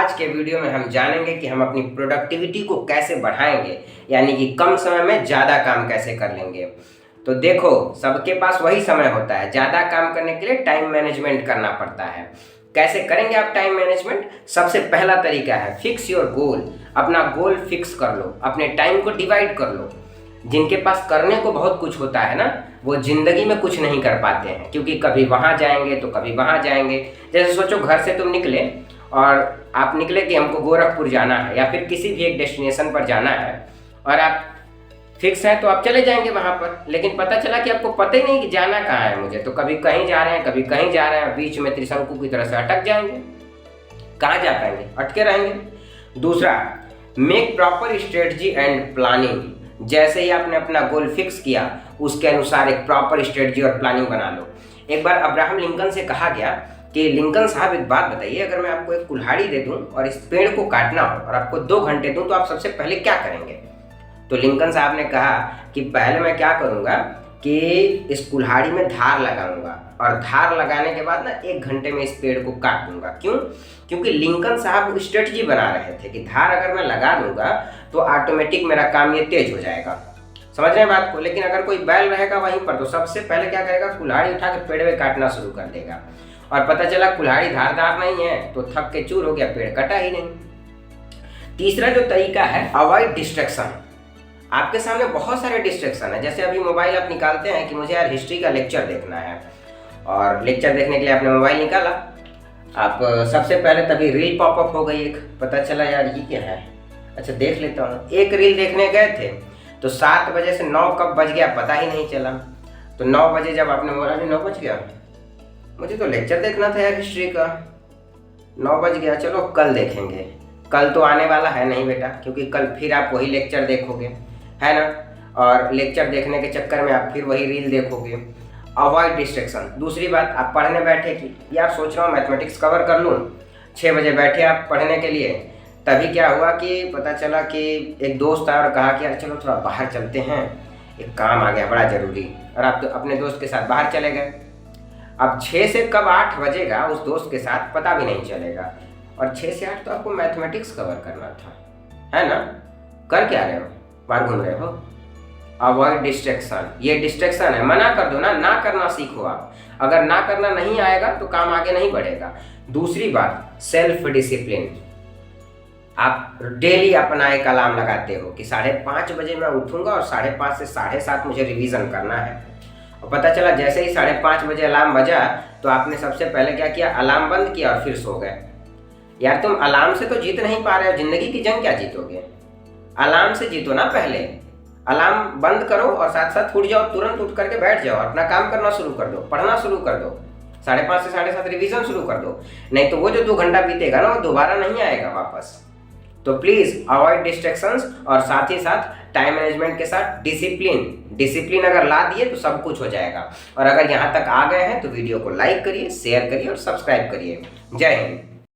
आज के वीडियो में हम जानेंगे कि हम अपनी प्रोडक्टिविटी को कैसे बढ़ाएंगे, यानी कि कम समय में ज़्यादा काम कैसे कर लेंगे। तो देखो, सबके पास वही समय होता है, ज़्यादा काम करने के लिए टाइम मैनेजमेंट करना पड़ता है। कैसे करेंगे आप टाइम मैनेजमेंट? सबसे पहला तरीका है फिक्स योर गोल। अपना गोल फिक्स कर लो, अपने टाइम को डिवाइड कर लो। जिनके पास करने को बहुत कुछ होता है ना, वो ज़िंदगी में कुछ नहीं कर पाते हैं, क्योंकि कभी वहाँ जाएंगे तो कभी वहाँ जाएंगे। जैसे सोचो, घर से तुम निकले और आप निकले कि हमको गोरखपुर जाना है या फिर किसी भी एक डेस्टिनेशन पर जाना है, और आप फिक्स है तो आप चले जाएंगे वहाँ पर। लेकिन पता चला कि आपको पता ही नहीं कि जाना कहाँ है मुझे, तो कभी कहीं जा रहे हैं, कभी कहीं जा रहे हैं, बीच में त्रिशंकु की तरह से अटक जाएंगे। कहाँ जा पाएंगे? अटके रहेंगे। दूसरा, make proper strategy and planning. जैसे ही आपने अपना गोल फिक्स किया, उसके अनुसार एक प्रॉपर स्ट्रेटजी और प्लानिंग बना लो। एक बार अब्राहम लिंकन से कहा गया कि लिंकन साहब, एक बात बताइए, अगर मैं आपको एक कुल्हाड़ी दे दूं और इस पेड़ को काटना हो और आपको 2 घंटे दूं, तो आप सबसे पहले क्या करेंगे? तो लिंकन साहब ने कहा कि पहले मैं क्या करूंगा कि इस कुल्हाड़ी में धार लगाऊंगा, और धार लगाने के बाद ना 1 घंटे में इस पेड़ को काट दूंगा। क्यों? क्योंकि लिंकन साहब स्ट्रेटजी बना रहे थे कि धार अगर मैं लगा दूंगा तो ऑटोमेटिक मेरा काम ये तेज हो जाएगा। समझ रहे हैं बात को? लेकिन अगर कोई बैल रहेगा वहीं पर, तो सबसे पहले क्या करेगा? कुल्हाड़ी उठा के पेड़ में काटना शुरू कर देगा, और पता चला कुल्हाड़ी धारदार नहीं है तो थक के चूर हो गया, पेड़ कटा ही नहीं। तीसरा जो तरीका है, अवॉइड डिस्ट्रैक्शन। आपके सामने बहुत सारे डिस्ट्रैक्शन है। जैसे अभी मोबाइल आप निकालते हैं कि मुझे यार हिस्ट्री का लेक्चर देखना है, और लेक्चर देखने के लिए आपने मोबाइल निकाला। आप सबसे पहले तभी रील पॉपअप हो गई एक, पता चला यार ये क्या है, अच्छा देख लेता हूँ। एक रील देखने गए थे तो 7 बजे से 9 कब बज गया पता ही नहीं चला। तो 9 बजे जब आपने बोला, अरे 9 बज गया, मुझे तो लेक्चर देखना था यार हिस्ट्री का, 9 बज गया, चलो कल देखेंगे। कल तो आने वाला है नहीं बेटा, क्योंकि कल फिर आप वही लेक्चर देखोगे, है ना, और लेक्चर देखने के चक्कर में आप फिर वही रील देखोगे। Avoid distraction. दूसरी बात, आप पढ़ने बैठे कि यार सोच रहा हूँ मैथमेटिक्स कवर कर लूँ, 6 बजे बैठे आप पढ़ने के लिए, तभी क्या हुआ कि पता चला कि एक दोस्त आया और कहा कि यार चलो थोड़ा बाहर चलते हैं, एक काम आ गया बड़ा ज़रूरी, और आप तो अपने दोस्त के साथ बाहर चले गए। अब 6 से कब 8 बजेगा उस दोस्त के साथ पता भी नहीं चलेगा, और 6 से 8 तो आपको मैथमेटिक्स कवर करना था, है ना। कर क्या रहे हो? बाहर घूम रहे हो। अवॉइड डिस्ट्रैक्शन, ये डिस्ट्रैक्शन है, मना कर दो ना करना सीखो आप। अगर ना करना नहीं आएगा तो काम आगे नहीं बढ़ेगा। दूसरी बात, सेल्फ डिसिप्लिन। आप डेली अपना एक अलार्म लगाते हो कि 5:30 बजे मैं उठूंगा और 5:30 से 7:30 मुझे रिवीजन करना है, और पता चला जैसे ही 5:30 बजे अलार्म बजा तो आपने सबसे पहले क्या किया? अलार्म बंद किया और फिर सो गए। यार तुम अलार्म से तो जीत नहीं पा रहे हो, जिंदगी की जंग क्या जीतोगे? अलार्म से जीतो ना। पहले अलार्म बंद करो और साथ साथ उठ जाओ, तुरंत उठ करके बैठ जाओ, अपना काम करना शुरू कर दो, पढ़ना शुरू कर दो, 5:30 से 7:30 रिवीजन शुरू कर दो। नहीं तो वो जो 2 घंटा बीतेगा ना, वो दोबारा नहीं आएगा वापस। तो प्लीज़ अवॉइड डिस्ट्रैक्शंस, और साथ ही साथ टाइम मैनेजमेंट के साथ डिसिप्लिन अगर ला दिए तो सब कुछ हो जाएगा। और अगर यहाँ तक आ गए हैं तो वीडियो को लाइक करिए, शेयर करिए और सब्सक्राइब करिए। जय हिंद।